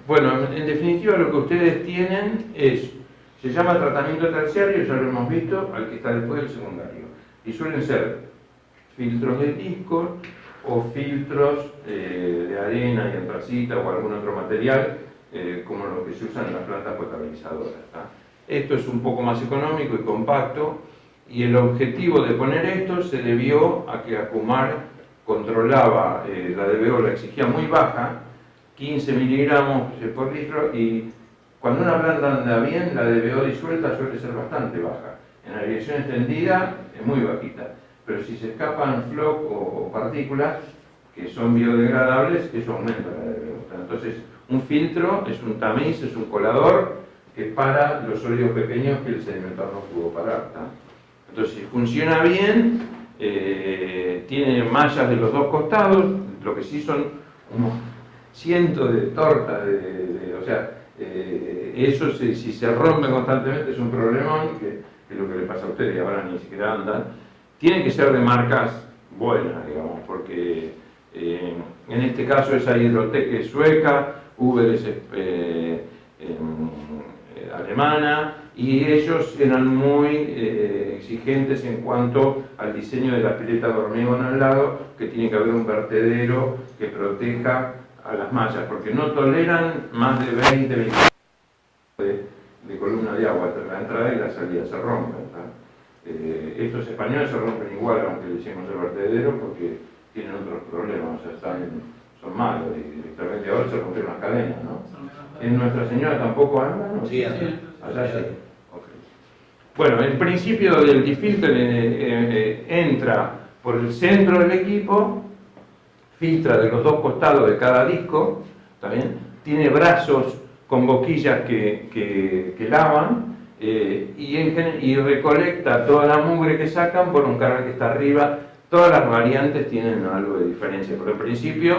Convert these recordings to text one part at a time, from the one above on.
Bueno, en definitiva lo que ustedes tienen se llama tratamiento terciario, ya lo hemos visto, al que está después del secundario. Y suelen ser filtros de discos o filtros de arena y antracita o algún otro material, como los que se usan en las plantas potabilizadoras. Esto es un poco más económico y compacto, y el objetivo de poner esto se debió a que Acumar controlaba la DBO, la exigía muy baja, 15 miligramos por litro, y cuando una planta anda bien, la DBO disuelta suele ser bastante baja. En la dirección extendida es muy bajita, pero si se escapan floc o partículas que son biodegradables, eso aumenta la DBO. Entonces, un filtro es un tamiz, es un colador que para los sólidos pequeños que el sedimentador no pudo parar. Entonces, si funciona bien, tiene mallas de los dos costados, lo que sí son unos cientos de tortas, o sea, eso si se rompe constantemente es un problemón, que es lo que le pasa a ustedes y ahora ni siquiera andan. Tienen que ser de marcas buenas, digamos, porque en este caso esa Hydrotec es sueca, Uber es alemana, y ellos eran muy exigentes en cuento al diseño de la pileta de hormigón al lado, que tiene que haber un vertedero que proteja a las mallas, porque no toleran más de 20 de columna de agua entre la entrada y la salida, se rompen. Estos españoles se rompen igual, aunque le hicimos el vertedero, porque tienen otros problemas, o sea, son malos, y directamente ahora se rompieron las cadenas, ¿no? ¿En Nuestra Señora tampoco anda? ¿No? Sí, allá sí. Okay. Bueno, el principio del difilter entra por el centro del equipo, filtra de los dos costados de cada disco, ¿está bien? Tiene brazos con boquillas que lavan, y recolecta toda la mugre que sacan por un canal que está arriba. Todas las variantes tienen algo de diferencia, pero en principio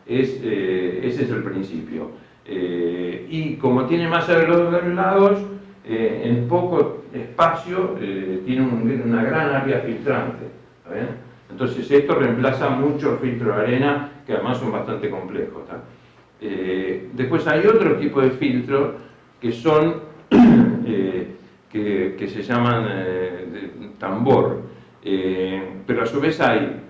ese es el principio. Y como tiene malla de los dos lados, en poco espacio tiene una gran área filtrante, ¿está bien? Entonces esto reemplaza mucho el filtro de arena, que además son bastante complejos. Después hay otro tipo de filtros que son que se llaman tambor, pero a su vez hay,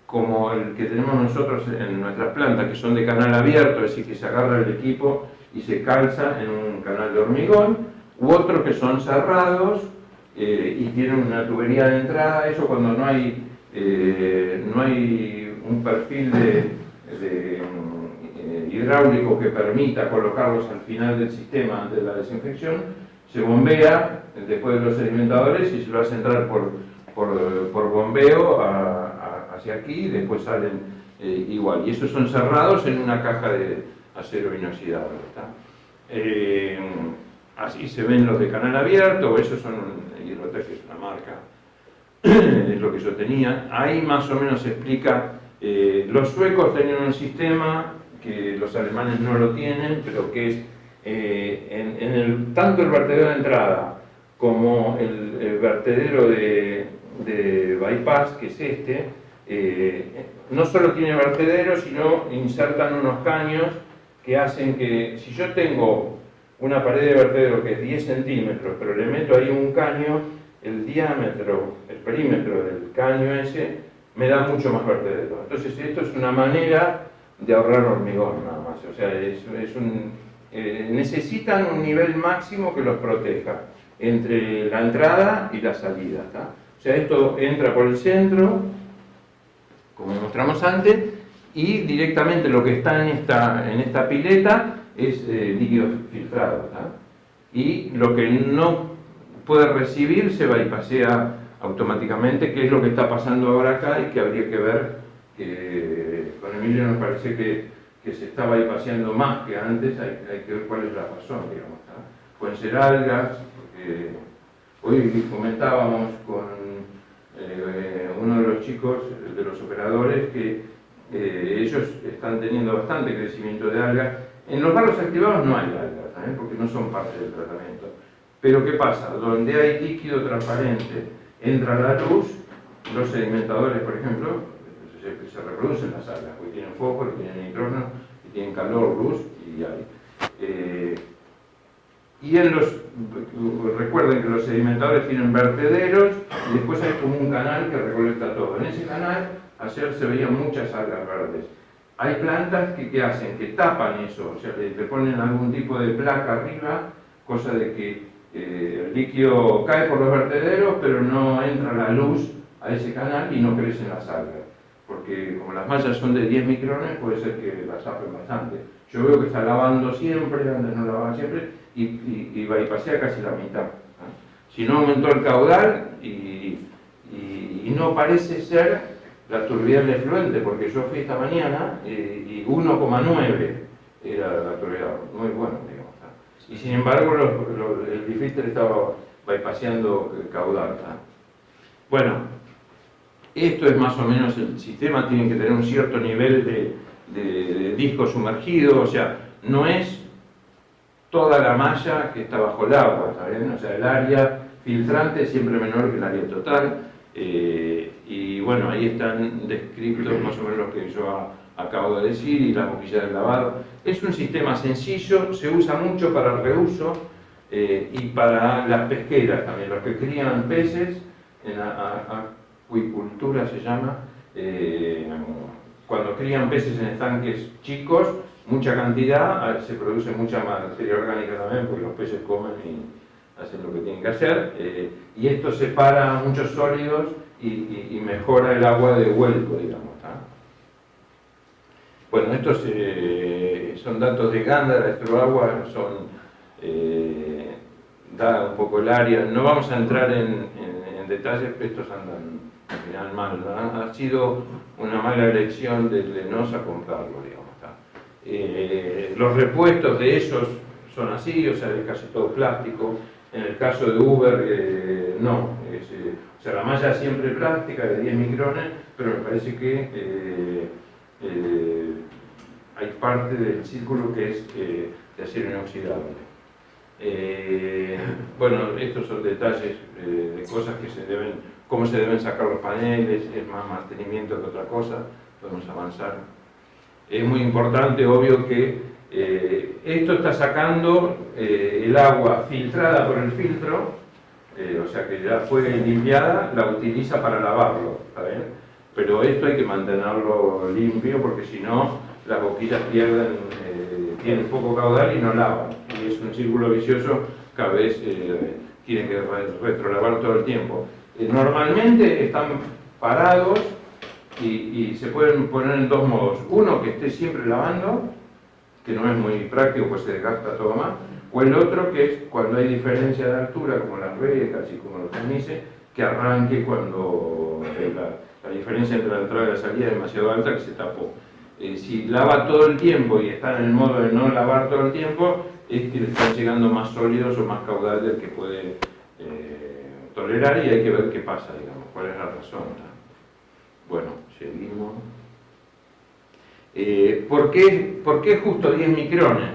como el que tenemos nosotros en nuestras plantas, que son de canal abierto, es decir, que se agarra el equipo y se calza en un canal de hormigón, u otros que son cerrados y tienen una tubería de entrada. Eso cuando no hay un perfil hidráulico que permita colocarlos al final del sistema antes de la desinfección, se bombea después de los sedimentadores y se lo hace entrar por bombeo hacia aquí, y después salen igual. Y esos son cerrados en una caja de acero inoxidable. Así se ven los de canal abierto, esos son Hydrotec, que es una marca, es lo que yo tenía. Ahí más o menos se explica, los suecos tenían un sistema que los alemanes no lo tienen, pero que es tanto el vertedero de entrada como el vertedero de bypass, que es no solo tiene vertedero, sino insertan unos caños que hacen que, si yo tengo una pared de vertedero que es 10 centímetros, pero le meto ahí un caño, el diámetro, el perímetro del caño ese, me da mucho más vertedero. Entonces esto es una manera de ahorrar hormigón nada más. O sea, necesitan un nivel máximo que los proteja entre la entrada y la salida. O sea, esto entra por el centro, como mostramos antes, y directamente lo que está en esta pileta es líquido filtrado. Y lo que no puede recibir se bypassea automáticamente, que es lo que está pasando ahora acá y que habría que ver. Con Emilio nos parece que se está bypasseando más que antes, hay que ver cuál es la razón, digamos. Pueden ser algas, porque hoy comentábamos con uno de los chicos, de los operadores, que ellos están teniendo bastante crecimiento de algas. En los barros activados no hay algas, porque no son parte del tratamiento. Pero ¿qué pasa? Donde hay líquido transparente, entra la luz, los sedimentadores, por ejemplo, se reproducen las algas, porque tienen fósforo, tienen nitrógeno y tienen calor, luz y aire. Recuerden que los sedimentadores tienen vertederos y después hay como un canal que recolecta todo. En ese canal ayer se veían muchas algas verdes. Hay plantas que hacen, que tapan eso, o sea, le ponen algún tipo de placa arriba, cosa de que el líquido cae por los vertederos, pero no entra la luz a ese canal y no crecen las algas. Porque como las mallas son de 10 micrones, puede ser que las tapen bastante. Yo veo que está lavando siempre, antes no lavaba siempre, y bypassea casi la mitad. Si no aumentó el caudal y no parece ser la turbidez del efluente, porque yo fui esta mañana y 1,9 era la turbidez, muy bueno, digamos. Y sin embargo el difícil estaba bypasseando el caudal. Bueno, esto es más o menos el sistema, tiene que tener un cierto nivel de disco sumergido, o sea, no es toda la malla que está bajo el agua, ¿está bien? O sea, el área filtrante es siempre menor que el área total, y bueno, ahí están descritos más o menos lo que yo acabo de decir, y las boquillas de lavado. Es un sistema sencillo, se usa mucho para el reuso y para las pesqueras también, los que crían peces, en acuicultura se llama, cuando crían peces en estanques chicos, mucha cantidad, se produce mucha materia orgánica también, porque los peces comen y hacen lo que tienen que hacer, y esto separa muchos sólidos y mejora el agua de vuelco, digamos. Bueno, estos son datos de Gándara, nuestro agua da un poco el área, no vamos a entrar en detalles, pero estos andan al final mal, ¿no? Ha sido una mala elección de Lenosa comprarlo, digamos. Los repuestos de esos son así, o sea, es casi todo plástico. En el caso de Uber, no. O sea, la malla siempre plástica de 10 micrones, pero me parece que hay parte del círculo que es de acero inoxidable. Bueno, estos son detalles de cosas que cómo se deben sacar los paneles, es más mantenimiento que otra cosa, podemos avanzar. Es muy importante, obvio, que esto está sacando el agua filtrada por el filtro, o sea que ya fue limpiada, la utiliza para lavarlo, ¿está bien? Pero esto hay que mantenerlo limpio porque si no, las boquillas tienen poco caudal y no lavan. Y es un círculo vicioso, cada vez tienen que retrolavar todo el tiempo. Normalmente están parados y se pueden poner en dos modos. Uno, que esté siempre lavando, que no es muy práctico, pues se desgasta todo más. O el otro, que es cuando hay diferencia de altura, como las becas y como los permises, que arranque cuando la diferencia entre la entrada y la salida es demasiado alta, que se tapó. Si lava todo el tiempo y está en el modo de no lavar todo el tiempo, es que le están llegando más sólidos o más caudal del que puede tolerar, y hay que ver qué pasa, digamos, cuál es la razón, ¿no? Bueno, seguimos. ¿Por qué justo 10 micrones?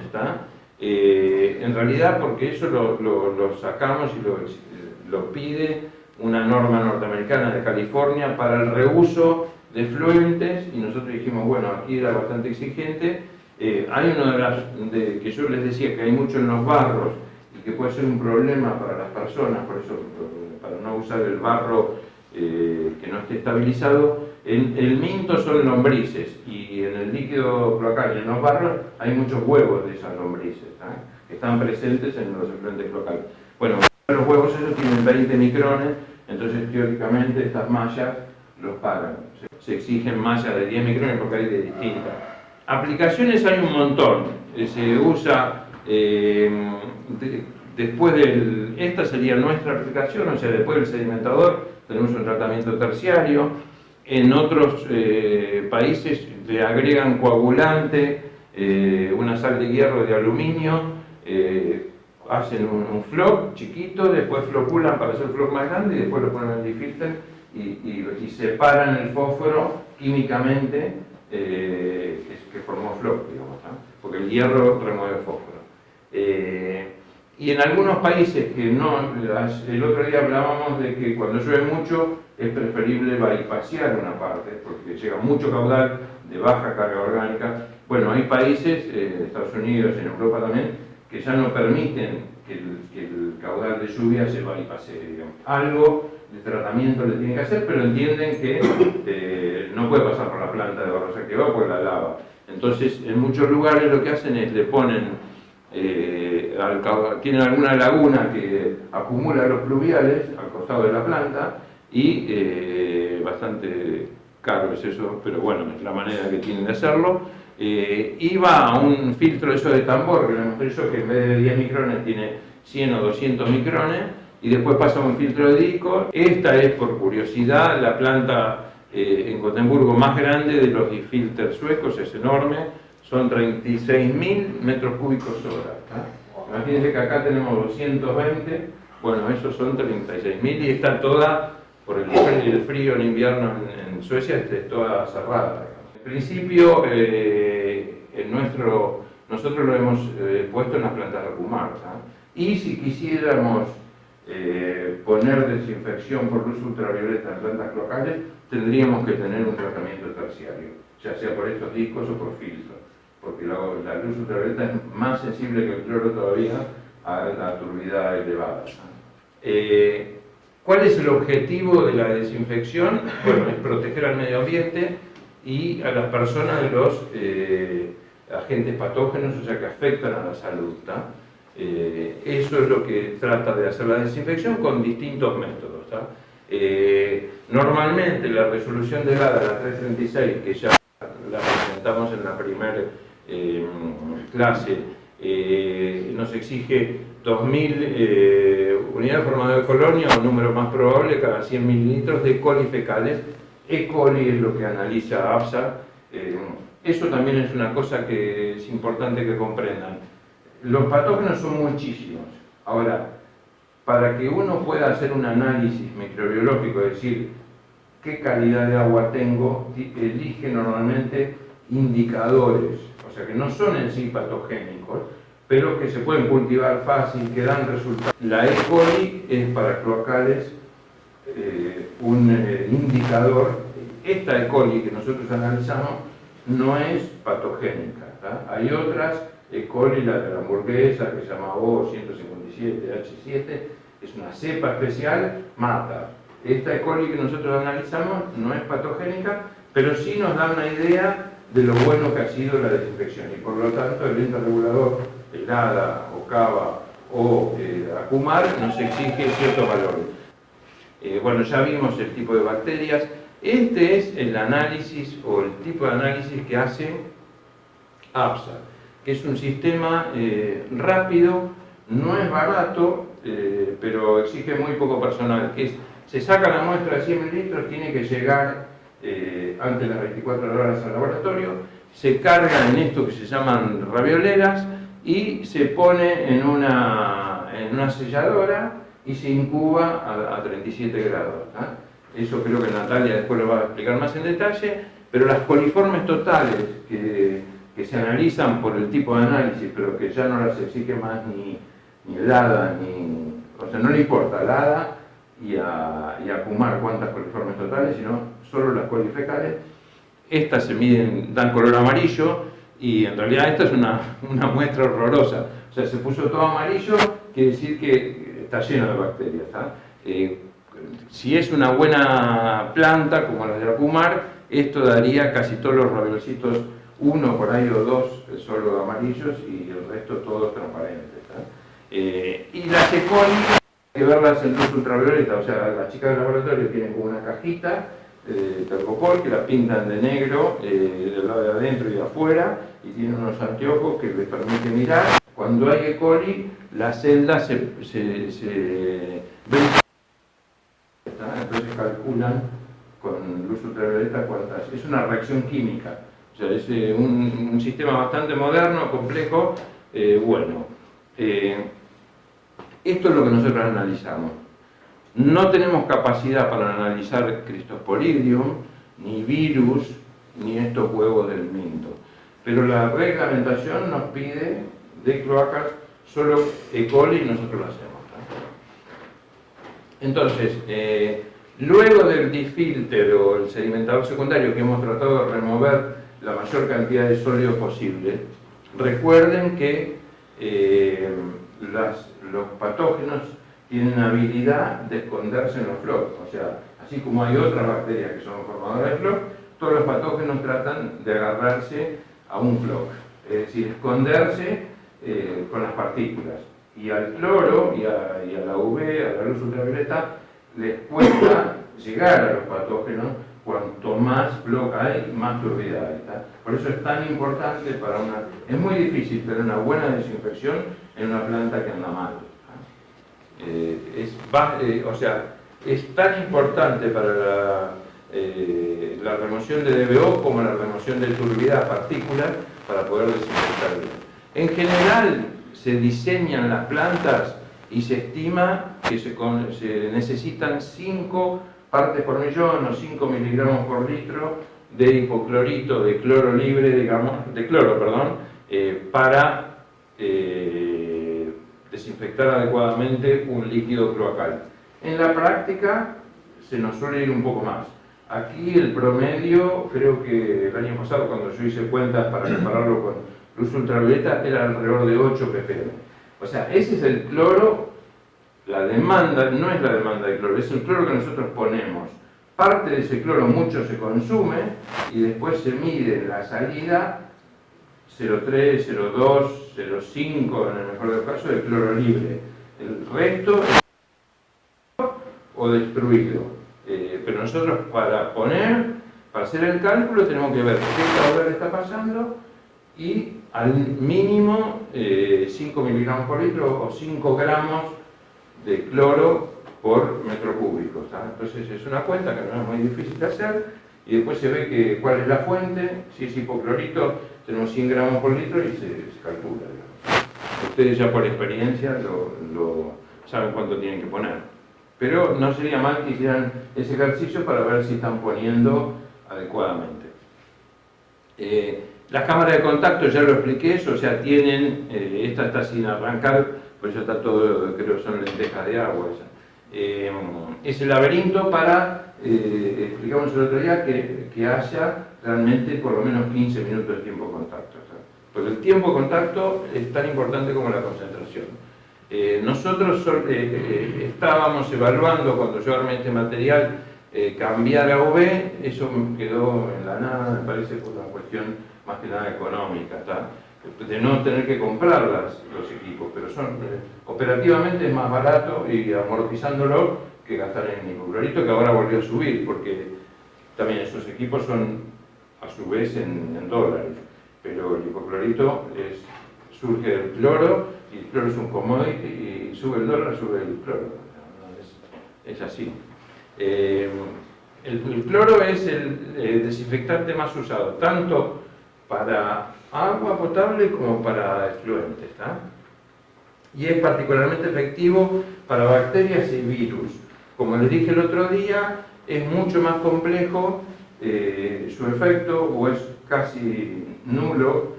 En realidad porque eso lo sacamos y lo pide una norma norteamericana de California para el reuso de efluentes, y nosotros dijimos, bueno, aquí era bastante exigente. Hay uno que yo les decía que hay mucho en los barros y que puede ser un problema para las personas, por eso, para no usar el barro que no esté estabilizado. El minto son lombrices, y en el líquido cloacal y en los barros hay muchos huevos de esas lombrices, que están presentes en los efluentes cloacales. Bueno, los huevos esos tienen 20 micrones, entonces teóricamente estas mallas los paran. Se exigen mallas de 10 micrones porque hay de distintas. Aplicaciones hay un montón. Se usa después esta sería nuestra aplicación, o sea, después del sedimentador tenemos un tratamiento terciario. En otros países le agregan coagulante, una sal de hierro de aluminio, hacen un floc chiquito, después floculan para hacer el floc más grande y después lo ponen en el difilter y separan el fósforo químicamente que formó floc, digamos, ¿no? Porque el hierro remueve fósforo. Y en algunos países que no, el otro día hablábamos de que cuando llueve mucho es preferible bypassear una parte porque llega mucho caudal de baja carga orgánica. Bueno, hay países, Estados Unidos, en Europa también, que ya no permiten que el caudal de lluvia se bypasse, digamos. Algo de tratamiento le tienen que hacer, pero entienden que no puede pasar por la planta de Barrosa que va por la lava. Entonces, en muchos lugares lo que hacen es le ponen, tienen alguna laguna que acumula los pluviales al costado de la planta y bastante caro es eso, pero bueno, es la manera que tienen de hacerlo. Y va a un filtro eso de tambor, que le mostré yo, que en vez de 10 micrones tiene 100 o 200 micrones, y después pasa a un filtro de disco. Esta es, por curiosidad, la planta en Gotemburgo más grande de los filters suecos, es enorme, son 36.000 metros cúbicos hora. Imagínense que acá tenemos 220, bueno, esos son 36.000 y está toda, por el frío en invierno en Suecia, es toda cerrada. En principio, nosotros lo hemos puesto en las plantas de Acumar, y si quisiéramos poner desinfección por luz ultravioleta en plantas cloacales, tendríamos que tener un tratamiento terciario, ya sea por estos discos o por filtros, porque la luz ultravioleta es más sensible que el cloro todavía a la turbidez elevada. ¿Cuál es el objetivo de la desinfección? Bueno, es proteger al medio ambiente y a las personas de los agentes patógenos, o sea, que afectan a la salud. Eso es lo que trata de hacer la desinfección con distintos métodos. Normalmente la resolución de GADA, la 336, que ya la presentamos en la primera clase, nos exige 2.000 unidades formadas de colonia, o un número más probable, cada 100 mililitros de E. coli fecales. E. coli es lo que analiza APSA. Eso también es una cosa que es importante que comprendan. Los patógenos son muchísimos. Ahora, para que uno pueda hacer un análisis microbiológico, es decir, qué calidad de agua tengo, elige normalmente indicadores, o sea que no son en sí patogénicos, pero que se pueden cultivar fácil, que dan resultados. La E. coli es para cloacales un indicador. Esta E. coli que nosotros analizamos no es patogénica. Hay otras, E. coli, la de la hamburguesa, que se llama O157H7, es una cepa especial, mata. Esta E. coli que nosotros analizamos no es patogénica, pero sí nos da una idea de lo bueno que ha sido la desinfección, y por lo tanto el ente regulador, el ADA, o CABA o Acumar, nos exige ciertos valores. Bueno, ya vimos el tipo de bacterias. Este es el análisis o el tipo de análisis que hace APSA, que es un sistema rápido, no es barato, pero exige muy poco personal, que es, se saca la muestra de 100 mililitros, tiene que llegar antes de las 24 horas al laboratorio, se carga en esto que se llaman ravioleras y se pone en una selladora y se incuba a 37 grados. Eso creo que Natalia después lo va a explicar más en detalle, pero las coliformes totales que se analizan por el tipo de análisis, pero que ya no las exige más ni el ADA, o sea, no le importa al ADA y a Acumar cuántas coliformes totales, sino solo las colifecales. Estas se miden, dan color amarillo, y en realidad esta es una muestra horrorosa. O sea, se puso todo amarillo, quiere decir que está lleno de bacterias. Si es una buena planta, como la de Acumar, esto daría casi todos los raviolcitos, uno por ahí o dos solo amarillos y el resto todos transparentes. Y las E. coli hay que verlas en luz ultravioleta, o sea, las chicas del laboratorio tienen como una cajita de tergopol que la pintan de negro del lado de adentro y de afuera, y tienen unos anteojos que les permiten mirar. Cuando hay E. coli, las celdas se ven, entonces calculan con luz ultravioleta cuántas. Es una reacción química, o sea, es un sistema bastante moderno, complejo, bueno. Esto es lo que nosotros analizamos. No tenemos capacidad para analizar Cryptosporidium, ni virus, ni estos huevos del minto. Pero la reglamentación nos pide de cloacas solo E. coli y nosotros lo hacemos. Entonces, luego del disfilter o el sedimentador secundario, que hemos tratado de remover la mayor cantidad de sólido posible. Recuerden que los patógenos tienen habilidad de esconderse en los flocos, o sea, así como hay otras bacterias que son formadoras de floc, todos los patógenos tratan de agarrarse a un floc, es decir, esconderse con las partículas. Y al cloro y a la UV, a la luz ultravioleta, les cuesta llegar a los patógenos. Cuanto más floc hay, más turbidez hay. Por eso es tan importante es muy difícil tener una buena desinfección en una planta que anda mal. Es tan importante para la remoción de DBO como la remoción de turbidez a partículas para poder desinfectar bien. En general se diseñan las plantas y se estima que se necesitan 5 partes por millón o 5 miligramos por litro de hipoclorito, de cloro libre, digamos, para desinfectar adecuadamente un líquido cloacal. En la práctica se nos suele ir un poco más. Aquí el promedio, creo que el año pasado cuando yo hice cuentas para compararlo con luz ultravioleta, era alrededor de 8 ppm. O sea, ese es el cloro. La demanda no es la demanda de cloro, es el cloro que nosotros ponemos. Parte de ese cloro mucho se consume y después se mide en la salida 0,3, 0,2, 0,5 en el mejor de los casos de cloro libre. El resto es o destruido. Pero nosotros para hacer el cálculo tenemos que ver qué caudal está pasando y al mínimo 5 miligramos por litro o 5 gramos de cloro por metro cúbico. Entonces es una cuenta que no es muy difícil de hacer y después se ve cuál es la fuente. Si es hipoclorito tenemos 100 gramos por litro y se calcula. Ustedes ya por experiencia lo saben cuánto tienen que poner. Pero no sería mal que hicieran ese ejercicio para ver si están poniendo adecuadamente. Las cámaras de contacto ya lo expliqué, o sea, tienen, esta está sin arrancar, por eso está todo, creo que son lentejas de agua. Es el laberinto para, explicamos el otro día, que haya realmente por lo menos 15 minutos de tiempo de contacto. Porque el tiempo de contacto es tan importante como la concentración. Nosotros estábamos evaluando cuando yo armé este material cambiar a UV, eso quedó en la nada, me parece por una cuestión más que nada económica, de no tener que comprar los equipos, pero operativamente es más barato y amortizándolo que gastar en hipoclorito, que ahora volvió a subir, porque también esos equipos son a su vez en dólares, pero el hipoclorito surge del cloro, y el cloro es un commodity, y sube el dólar, sube el cloro. Es así. El cloro es el desinfectante más usado, tanto para agua potable como para efluentes, y es particularmente efectivo para bacterias y virus. Como les dije el otro día, es mucho más complejo su efecto, o es casi nulo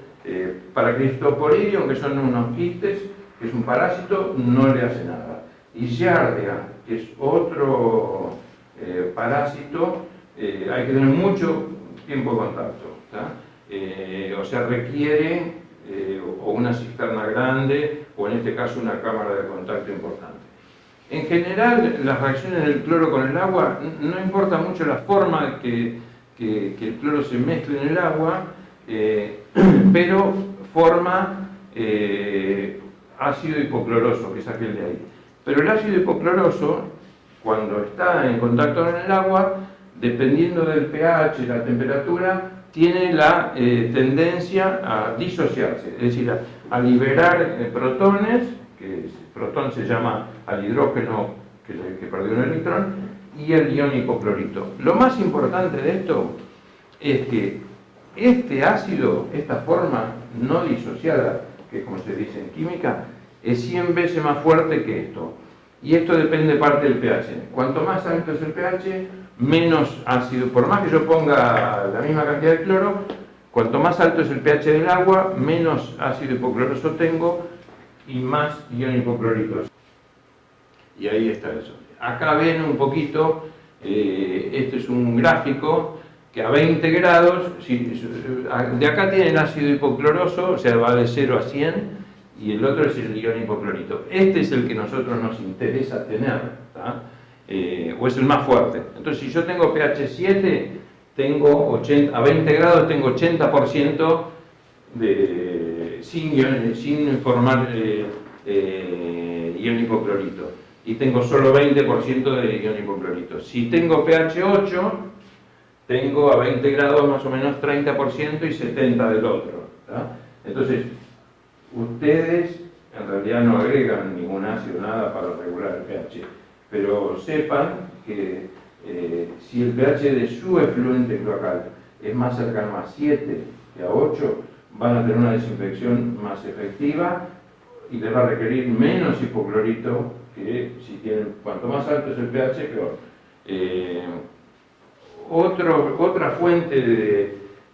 para Cryptosporidium, que son unos quistes, que es un parásito, no le hace nada. Y Giardia, que es otro parásito, hay que tener mucho tiempo de contacto, o sea, requiere o una cisterna grande o en este caso una cámara de contacto importante. En general, las reacciones del cloro con el agua, no importa mucho la forma que el cloro se mezcle en el agua, pero forma ácido hipocloroso, que es aquel de ahí. Pero el ácido hipocloroso, cuando está en contacto con el agua, dependiendo del pH y la temperatura, tiene la tendencia a disociarse, es decir, a liberar protones, que el protón se llama al hidrógeno que perdió un electrón, y el ion hipoclorito. Lo más importante de esto es que este ácido, esta forma no disociada, que es como se dice en química, es 100 veces más fuerte que esto. Y esto depende parte del pH. Cuanto más alto es el pH, menos ácido, por más que yo ponga la misma cantidad de cloro, cuanto más alto es el pH del agua, menos ácido hipocloroso tengo y más ion hipoclorito. Y ahí está eso. Acá ven un poquito, este es un gráfico que a 20 grados, de acá tiene el ácido hipocloroso, o sea, va de 0 a 100, y el otro es el ion hipoclorito. Este es el que a nosotros nos interesa tener, o es el más fuerte. Entonces, si yo tengo pH 7, tengo a 20 grados tengo 80% sin formar ion hipoclorito. Y tengo solo 20% de ion hipoclorito. Si tengo pH 8, tengo a 20 grados más o menos 30% y 70% del otro. Entonces, ustedes en realidad no agregan ningún ácido, nada para regular el pH, pero sepan que si el pH de su efluente cloacal es más cercano a 7 que a 8, van a tener una desinfección más efectiva y les va a requerir menos hipoclorito que si tienen, cuanto más alto es el pH, peor. Otra fuente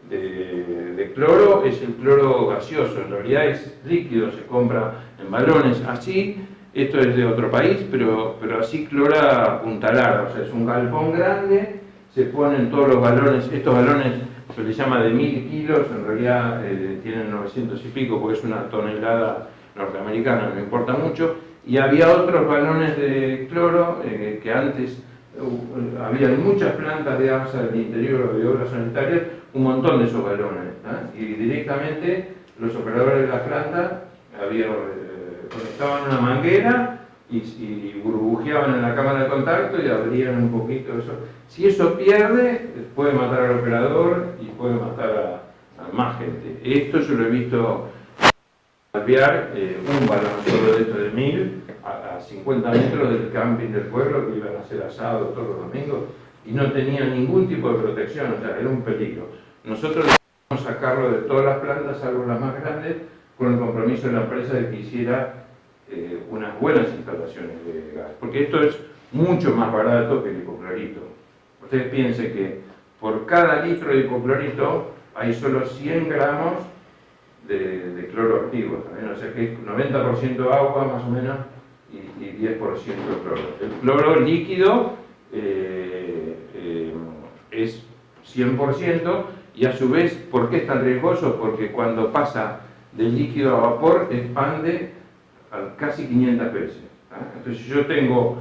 de cloro es el cloro gaseoso, en realidad es líquido, se compra en balones así. Esto es de otro país, pero así clora Punta Lara, o sea, es un galpón grande, se ponen todos los balones, estos balones se les llama de 1000 kilos, en realidad tienen 900 y pico porque es una tonelada norteamericana, no importa mucho, y había otros balones de cloro que antes había muchas plantas de ABSA del interior de obras sanitarias, un montón de esos balones, y directamente los operadores de las plantas conectaban una manguera y burbujeaban en la cámara de contacto y abrían un poquito eso. Si eso pierde, puede matar al operador y puede matar a más gente. Esto yo lo he visto cambiar un balón solo de esto de 1000 a 50 metros del camping del pueblo, que iban a hacer asado todos los domingos y no tenía ningún tipo de protección, o sea, era un peligro. Nosotros debemos sacarlo de todas las plantas, salvo las más grandes, con el compromiso de la empresa de que hiciera unas buenas instalaciones de gas, porque esto es mucho más barato que el hipoclorito. Ustedes piensen que por cada litro de hipoclorito hay solo 100 gramos de cloro activo, ¿también? O sea que es 90% agua más o menos y 10% cloro. El cloro líquido es 100% y a su vez, ¿por qué es tan riesgoso? Porque cuando pasa del líquido a vapor expande a casi 500 veces. Entonces yo tengo,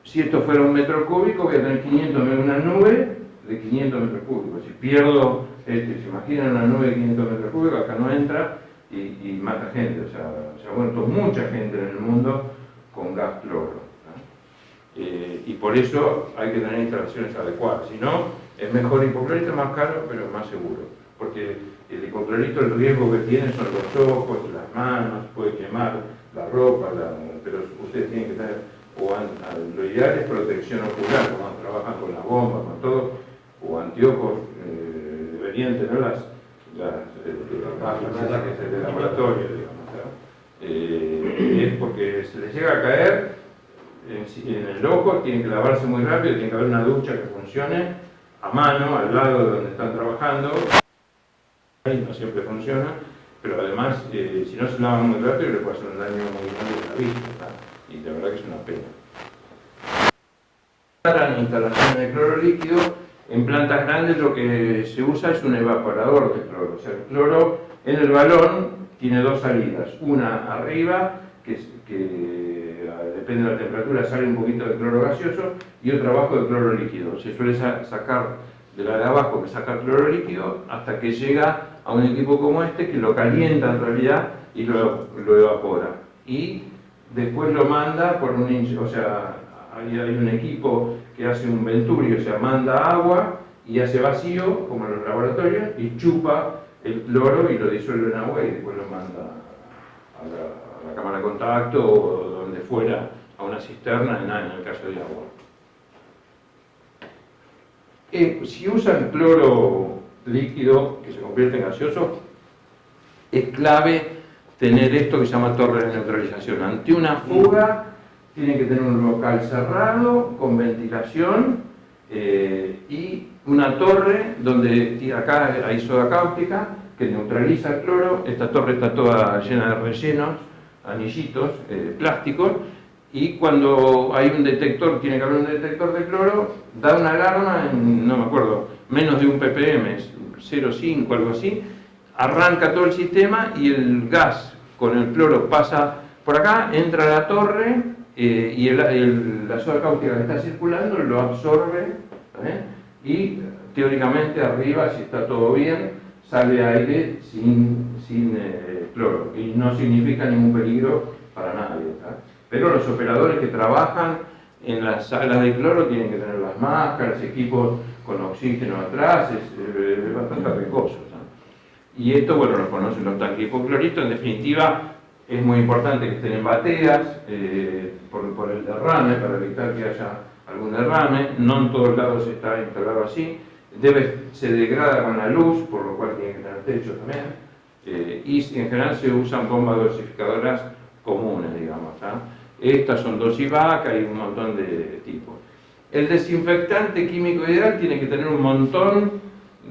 si esto fuera un metro cúbico, voy a tener 500 una nube de 500 metros cúbicos. Si pierdo, se imaginan una nube de 500 metros cúbicos, acá no entra y mata gente. O sea, se ha muerto mucha gente en el mundo con gas cloro. Y por eso hay que tener instalaciones adecuadas. Si no, es mejor hipoclorito, más caro, pero más seguro. Porque el hipoclorito, el riesgo que tiene son los ojos, las manos, puede quemar la ropa, pero ustedes tienen que tener, lo ideal es protección ocular, cuando trabajan con la bomba, con todo, o anteojos, deberían tener las gafas de laboratorio, digamos, es porque se les llega a caer en el ojo, tienen que lavarse muy rápido, tiene que haber una ducha que funcione a mano, al lado de donde están trabajando. No siempre funciona, pero además, si no se lavan muy rápido, le puede hacer un daño muy grande a la vista, y la verdad que es una pena. Para la instalación de cloro líquido, en plantas grandes lo que se usa es un evaporador de cloro. O sea, el cloro en el balón tiene dos salidas. Una arriba, que depende de la temperatura, sale un poquito de cloro gaseoso, y otra abajo de cloro líquido. Se suele sacar de la de abajo, que saca cloro líquido, hasta que llega a un equipo como este, que lo calienta en realidad y lo evapora. Y después lo manda por o sea, hay un equipo que hace un venturi, o sea, manda agua y hace vacío, como en los laboratorios, y chupa el cloro y lo disuelve en agua y después lo manda a la cámara de contacto o donde fuera, a una cisterna en el caso de agua. Si usan cloro líquido que se convierte en gaseoso, es clave tener esto que se llama torre de neutralización. Ante una fuga, tienen que tener un local cerrado, con ventilación, y una torre donde acá hay soda cáustica que neutraliza el cloro. Esta torre está toda llena de rellenos, anillitos plásticos, y cuando hay un detector, tiene que haber un detector de cloro, da una alarma en, no me acuerdo, menos de 1 ppm, 0,5, algo así, arranca todo el sistema y el gas con el cloro pasa por acá, entra a la torre y la soda cáustica que está circulando lo absorbe, y teóricamente arriba, si está todo bien, sale aire sin cloro y no significa ningún peligro para nadie. Pero los operadores que trabajan en las salas de cloro tienen que tener las máscaras, equipos con oxígeno atrás, es bastante riesgoso. Y esto, bueno, lo conocen los tanques hipoclorito. En definitiva, es muy importante que estén en bateas por el derrame, para evitar que haya algún derrame. No en todos lados está instalado así. Se degrada con la luz, por lo cual tiene que tener techo también. Y en general se usan bombas dosificadoras comunes, digamos. Estas son dosivac, hay un montón de tipos. El desinfectante químico ideal tiene que tener un montón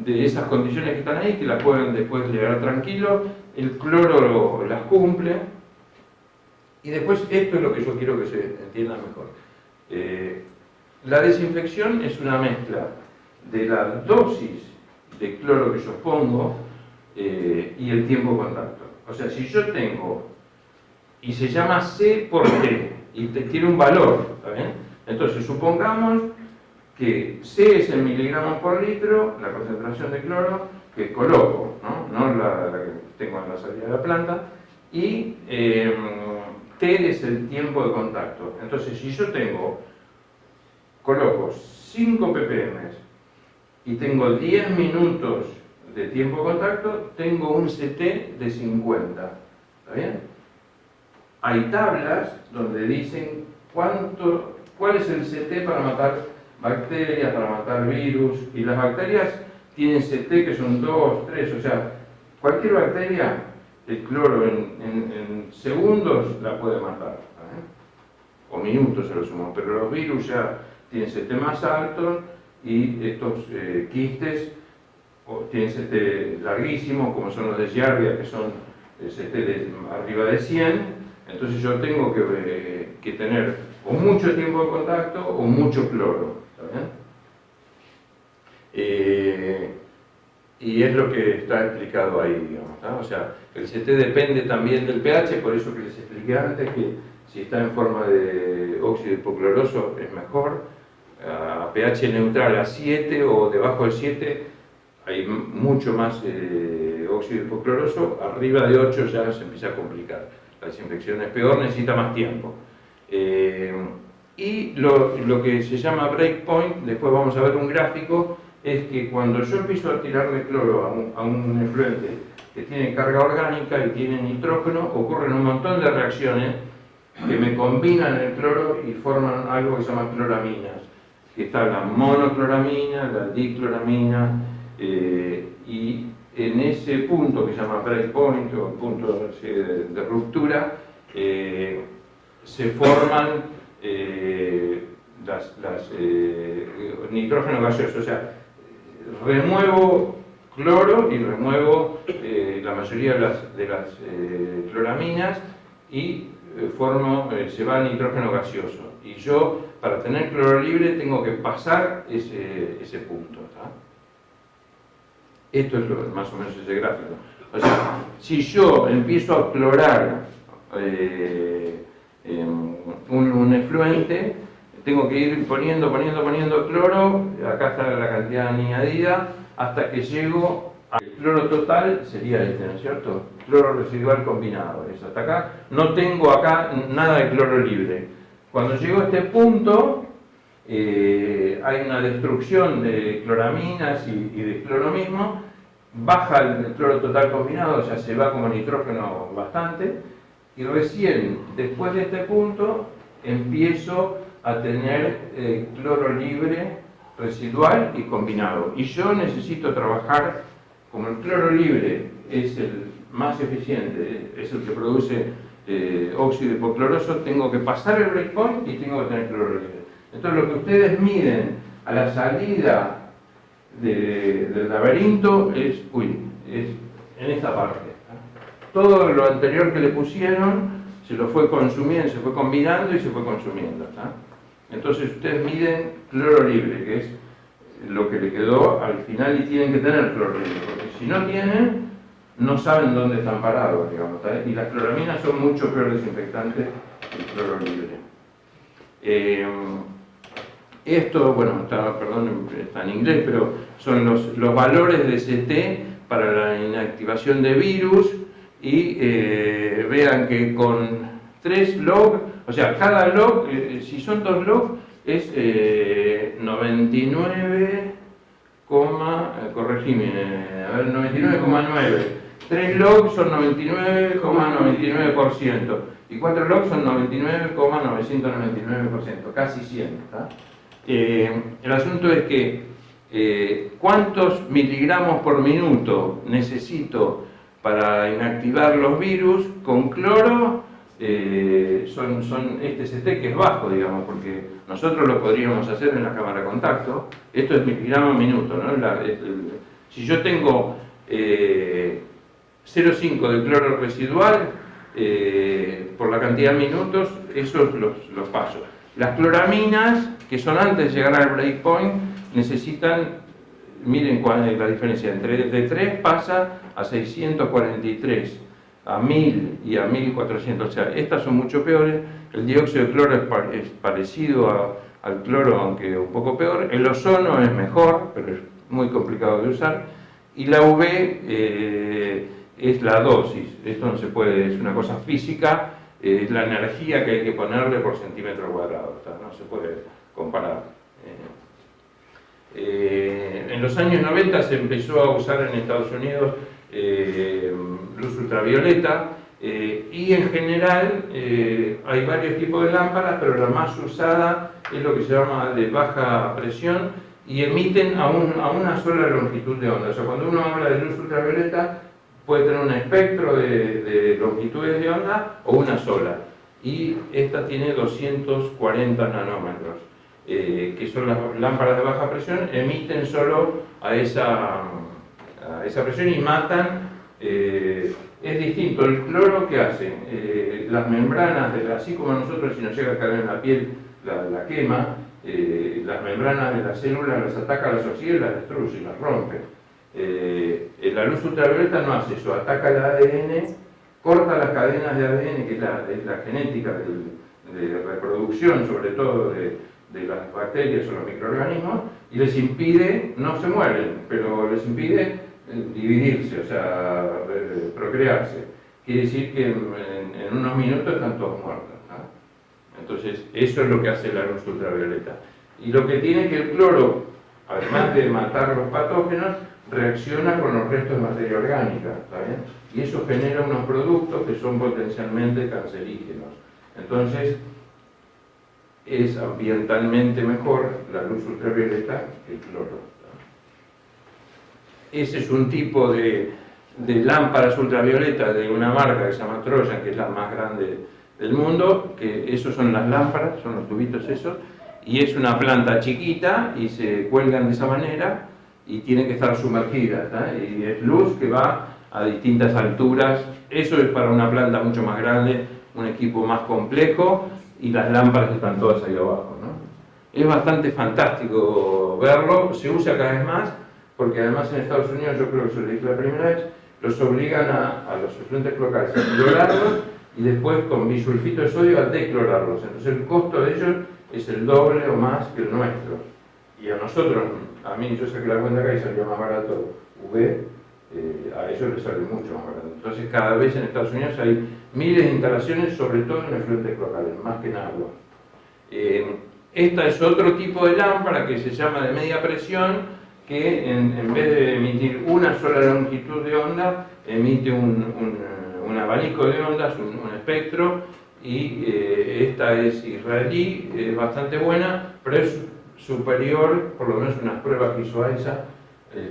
de esas condiciones que están ahí, que la pueden después llevar tranquilo. El cloro las cumple. Y después, esto es lo que yo quiero que se entienda mejor. La desinfección es una mezcla de la dosis de cloro que yo pongo y el tiempo de contacto. O sea, si yo tengo, y se llama C por T, y tiene un valor, ¿está bien? Entonces, supongamos que C es en miligramos por litro, la concentración de cloro que coloco, no la que tengo en la salida de la planta, y T es el tiempo de contacto. Entonces, si yo coloco 5 ppm y tengo 10 minutos de tiempo de contacto, tengo un CT de 50. ¿Está bien? Hay tablas donde dicen cuál es el CT para matar bacterias, para matar virus, y las bacterias tienen CT que son 2, 3, o sea, cualquier bacteria, el cloro en segundos la puede matar, o minutos a lo sumo, pero los virus ya tienen CT más altos, y estos quistes tienen CT larguísimos, como son los de Giardia, que son CT de arriba de 100. Entonces yo tengo que tener o mucho tiempo de contacto o mucho cloro. ¿Está bien? Y es lo que está explicado ahí, digamos, ¿no? O sea, el CT depende también del pH, por eso que les expliqué antes que si está en forma de óxido hipocloroso es mejor. A pH neutral a 7 o debajo de 7 hay mucho más óxido hipocloroso, arriba de 8 ya se empieza a complicar. La desinfección es peor, necesita más tiempo. Y lo que se llama breakpoint, después vamos a ver un gráfico, es que cuando yo empiezo a tirarle cloro a un efluente que tiene carga orgánica y tiene nitrógeno, ocurren un montón de reacciones que me combinan el cloro y forman algo que se llama cloraminas, que está la monocloramina, la dicloramina, y en ese punto que se llama breakpoint o punto de ruptura, se forman nitrógeno gaseoso. O sea, remuevo cloro y remuevo la mayoría de las cloraminas y se va nitrógeno gaseoso. Y yo, para tener cloro libre, tengo que pasar ese punto. Esto es más o menos ese gráfico. O sea, si yo empiezo a clorar un efluente, tengo que ir poniendo cloro, acá está la cantidad añadida, hasta que llego al cloro total, sería este, ¿no es cierto? Cloro residual combinado, es hasta acá. No tengo acá nada de cloro libre. Cuando llego a este punto, hay una destrucción de cloraminas y de cloro mismo, baja el cloro total combinado, o sea, se va como nitrógeno bastante, y recién después de este punto empiezo a tener cloro libre, residual y combinado. Y yo necesito trabajar, como el cloro libre es el más eficiente, es el que produce óxido hipocloroso, tengo que pasar el breakpoint y tengo que tener cloro libre. Entonces lo que ustedes miden a la salida del laberinto es en esta parte. Todo lo anterior que le pusieron se lo fue consumiendo, se fue combinando y se fue consumiendo. Entonces ustedes miden cloro libre, que es lo que le quedó al final y tienen que tener cloro libre, porque si no tienen, no saben dónde están parados, digamos, ¿sabes? Y las cloraminas son mucho peor desinfectantes que el cloro libre. Esto, bueno, está en inglés, pero son los valores de CT para la inactivación de virus y vean que con 3 log, o sea, cada log, si son 2 log, es 99, corregime, a ver, 99,9. 3 log son 99,99% y 4 log son 99,999%, casi 100. ¿Tá? El asunto es que ¿cuántos miligramos por minuto necesito para inactivar los virus? Con cloro son este CT que es bajo, digamos, porque nosotros lo podríamos hacer en la cámara de contacto. Esto es miligramos minuto, ¿no? Si yo tengo 0,5 de cloro residual, por la cantidad de minutos, esos los paso. Las cloraminas, que son antes de llegar al breakpoint, necesitan, miren cuál es la diferencia, de 3 pasa a 643, a 1000 y a 1400, o sea, estas son mucho peores. El dióxido de cloro es parecido al cloro, aunque un poco peor. El ozono es mejor, pero es muy complicado de usar. Y la UV es la dosis, esto no se puede, es una cosa física, es la energía que hay que ponerle por centímetro cuadrado, no se puede comparar. En los años 90 se empezó a usar en Estados Unidos luz ultravioleta y en general hay varios tipos de lámparas, pero la más usada es lo que se llama de baja presión y emiten a una sola longitud de onda. O sea, cuando uno habla de luz ultravioleta puede tener un espectro de longitudes de onda o una sola, y esta tiene 240 nanómetros, que son las lámparas de baja presión, emiten solo a esa presión y matan. Es distinto el cloro que hace, las membranas, así como a nosotros si nos llega a caer en la piel la quema, las membranas de las células las ataca, las oxida y las destruye, las rompe. La luz ultravioleta no hace eso, ataca el ADN, corta las cadenas de ADN, que es la genética de reproducción, sobre todo de las bacterias o los microorganismos, y les impide, no se mueren, pero les impide dividirse, o sea, procrearse. Quiere decir que en unos minutos están todos muertos, ¿no? Entonces, eso es lo que hace la luz ultravioleta. Y lo que tiene que el cloro, además de matar los patógenos, reacciona con los restos de materia orgánica, ¿está bien? Y eso genera unos productos que son potencialmente cancerígenos. Entonces, es ambientalmente mejor la luz ultravioleta que el cloro. Ese es un tipo de lámparas ultravioleta de una marca que se llama Trojan, que es la más grande del mundo, que esos son las lámparas, son los tubitos esos, y es una planta chiquita y se cuelgan de esa manera y tienen que estar sumergidas, ¿eh? Y es luz que va a distintas alturas. Eso es para una planta mucho más grande, un equipo más complejo, y las lámparas están todas ahí abajo, ¿no? Es bastante fantástico verlo, se usa cada vez más, porque además en Estados Unidos, yo creo que se lo dije la primera vez, los obligan a los efluentes cloacales a clorarlos y después con bisulfito de sodio a declorarlos. Entonces el costo de ellos es el doble o más que el nuestro. Y a nosotros, a mí, yo saqué la cuenta acá y salió más barato UV, a ellos les sale mucho más barato. Entonces cada vez en Estados Unidos hay miles de instalaciones, sobre todo en efluentes cloacales, más que en agua. Esta es otro tipo de lámpara que se llama de media presión, que en vez de emitir una sola longitud de onda, emite un abanico de ondas, un espectro, y esta es israelí, es bastante buena, pero es superior, por lo menos en unas pruebas que hizo AESA,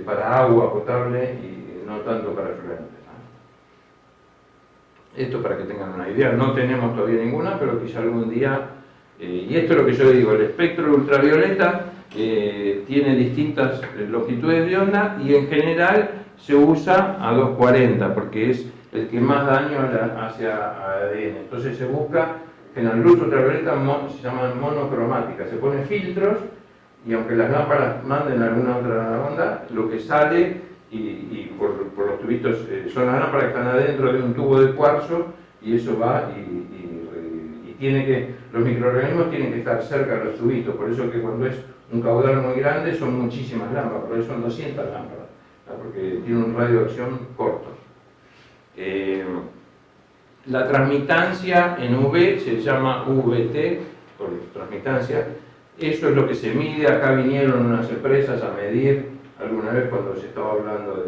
para agua potable y no tanto para efluentes, ¿no? Esto para que tengan una idea, no tenemos todavía ninguna, pero quizá algún día, y esto es lo que yo digo, el espectro ultravioleta tiene distintas longitudes de onda y en general se usa a 240 porque es el que más daño hace a ADN. Entonces se busca, en la luz ultravioleta se llaman monocromáticas, se ponen filtros y aunque las lámparas manden alguna otra onda, lo que sale, y por los tubitos, son las lámparas que están adentro de un tubo de cuarzo, y eso va y tiene que, los microorganismos tienen que estar cerca de los tubitos, por eso que cuando es un caudal muy grande son muchísimas lámparas, por eso son 200 lámparas, ¿no? Porque tiene un radio de acción corto. La transmitancia en UV se llama VT, por transmitancia. Eso es lo que se mide. Acá vinieron unas empresas a medir alguna vez cuando se estaba hablando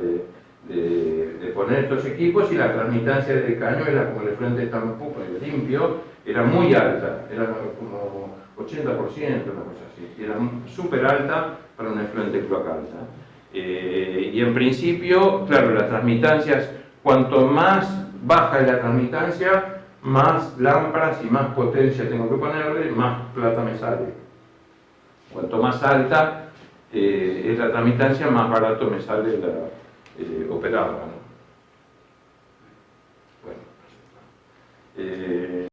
de poner estos equipos, y la transmitancia de cañuela, como el efluente está un poco limpio, era muy alta, era como 80%, una cosa así. Era súper alta para un efluente cloacal, ¿no? Y en principio, claro, las transmitancias, cuanto más baja es la transmitancia, más lámparas y más potencia tengo que ponerle, más plata me sale. Cuanto más alta es la transmitancia, más barato me sale operarla, ¿no? Bueno,